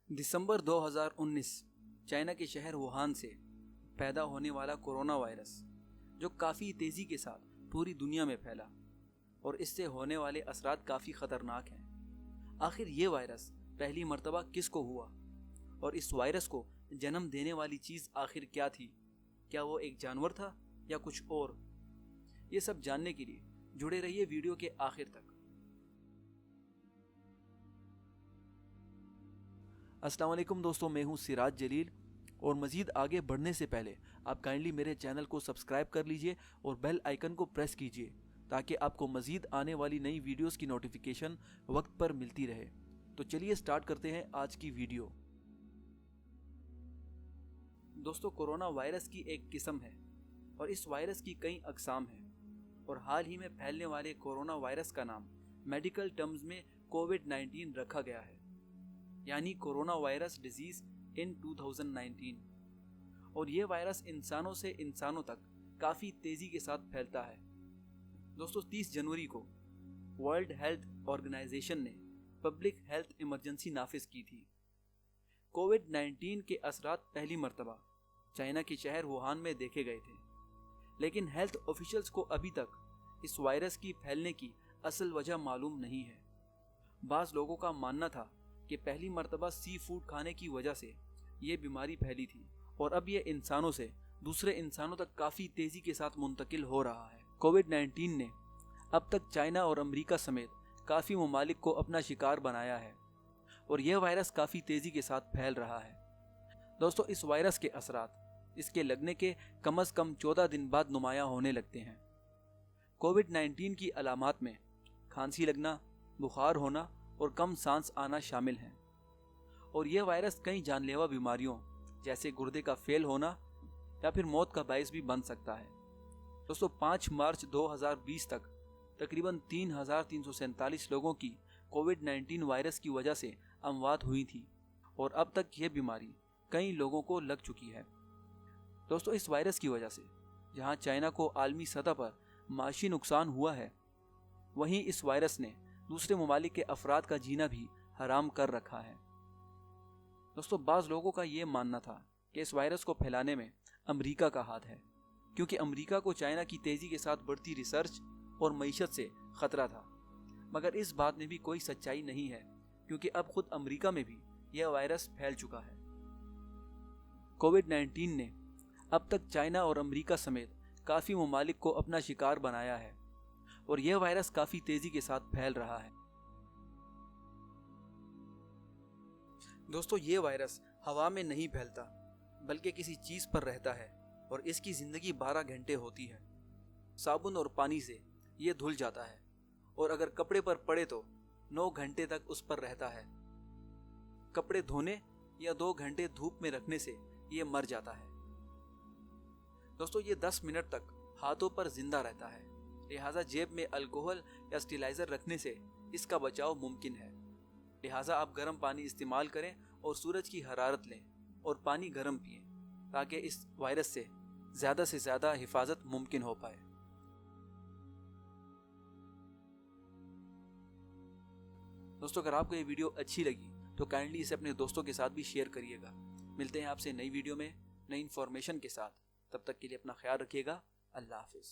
दिसंबर 2019 China के शहर Wuhan से पैदा होने वाला कोरोना वायरस जो काफ़ी तेज़ी के साथ पूरी दुनिया में फैला और इससे होने वाले असरात काफ़ी ख़तरनाक हैं। आखिर ये वायरस पहली मर्तबा किसको हुआ और इस वायरस को जन्म देने वाली चीज़ आखिर क्या थी? क्या वो एक जानवर था या कुछ और? ये सब जानने के लिए जुड़े रहिए वीडियो के आखिर तक। अस्सलाम वालेकुम दोस्तों, मैं हूं सिराज जलील और मज़ीद आगे बढ़ने से पहले आप काइंडली मेरे चैनल को सब्सक्राइब कर लीजिए और बेल आइकन को प्रेस कीजिए ताकि आपको मज़ीद आने वाली नई वीडियोस की नोटिफिकेशन वक्त पर मिलती रहे। तो चलिए स्टार्ट करते हैं आज की वीडियो। दोस्तों, कोरोना वायरस की एक किस्म है और इस वायरस की कई अकसाम हैं और हाल ही में फैलने वाले कोरोना वायरस का नाम मेडिकल टर्म्स में कोविड-19 रखा गया है, यानी कोरोना वायरस डिजीज इन 2019। और ये वायरस इंसानों से इंसानों तक काफ़ी तेज़ी के साथ फैलता है। दोस्तों, 30 जनवरी को वर्ल्ड हेल्थ ऑर्गेनाइजेशन ने पब्लिक हेल्थ इमरजेंसी नाफिज की थी। कोविड-19 के असरात पहली मर्तबा चाइना के शहर वुहान में देखे गए थे, लेकिन हेल्थ ऑफिशियल्स को अभी तक इस वायरस की फैलने की असल वजह मालूम नहीं है। बाज़ लोगों का मानना था कि पहली मर्तबा सी फूड खाने की वजह से ये बीमारी फैली थी और अब ये इंसानों से दूसरे इंसानों तक काफ़ी तेज़ी के साथ मुंतकिल हो रहा है। कोविड-19 ने अब तक चाइना और अमेरिका समेत काफ़ी ममालिक को अपना शिकार बनाया है और यह वायरस काफ़ी तेज़ी के साथ फैल रहा है। दोस्तों, इस वायरस के असरात इसके लगने के कम से कम 14 दिन बाद नुमायां होने लगते हैं। कोविड-19 की अलामात में खांसी लगना, बुखार होना और कम सांस आना शामिल हैं और यह वायरस कई जानलेवा बीमारियों जैसे गुर्दे का फेल होना या फिर मौत का बायस भी बन सकता है। दोस्तों, 5 मार्च 2020 तक तकरीबन 3,347 लोगों की कोविड-19 वायरस की वजह से अमवात हुई थी और अब तक यह बीमारी कई लोगों को लग चुकी है। दोस्तों, इस वायरस की वजह से जहां चाइना को आलमी सतह पर माशी नुकसान हुआ है, वहीं इस वायरस ने दूसरे ममालिक के अफराद का जीना भी हराम कर रखा है। दोस्तों, बाज़ लोगों का ये मानना था कि इस वायरस को फैलाने में अमेरिका का हाथ है, क्योंकि अमेरिका को चाइना की तेज़ी के साथ बढ़ती रिसर्च और मईशत से ख़तरा था। मगर इस बात में भी कोई सच्चाई नहीं है, क्योंकि अब खुद अमेरिका में भी यह वायरस फैल चुका है। कोविड-19 ने अब तक चाइना और अमेरिका समेत काफ़ी ममालिक को अपना शिकार बनाया है और यह वायरस काफ़ी तेज़ी के साथ फैल रहा है। दोस्तों, ये वायरस हवा में नहीं फैलता बल्कि किसी चीज़ पर रहता है और इसकी ज़िंदगी 12 घंटे होती है। साबुन और पानी से ये धुल जाता है और अगर कपड़े पर पड़े तो 9 घंटे तक उस पर रहता है। कपड़े धोने या 2 घंटे धूप में रखने से ये मर जाता है। दोस्तों, ये 10 मिनट तक हाथों पर जिंदा रहता है, लिहाजा जेब में अल्कोहल या स्टेलाइजर रखने से इसका बचाव मुमकिन है। लिहाजा आप गर्म पानी इस्तेमाल करें और सूरज की हरारत लें और पानी गर्म पिएं ताकि इस वायरस से ज़्यादा हिफाजत मुमकिन हो पाए। दोस्तों, अगर आपको ये वीडियो अच्छी लगी तो काइंडली इसे अपने दोस्तों के साथ भी शेयर करिएगा। मिलते हैं आपसे नई वीडियो में नई इन्फॉर्मेशन के साथ। तब तक के लिए अपना ख्याल रखिएगा। अल्लाह हाफिज़।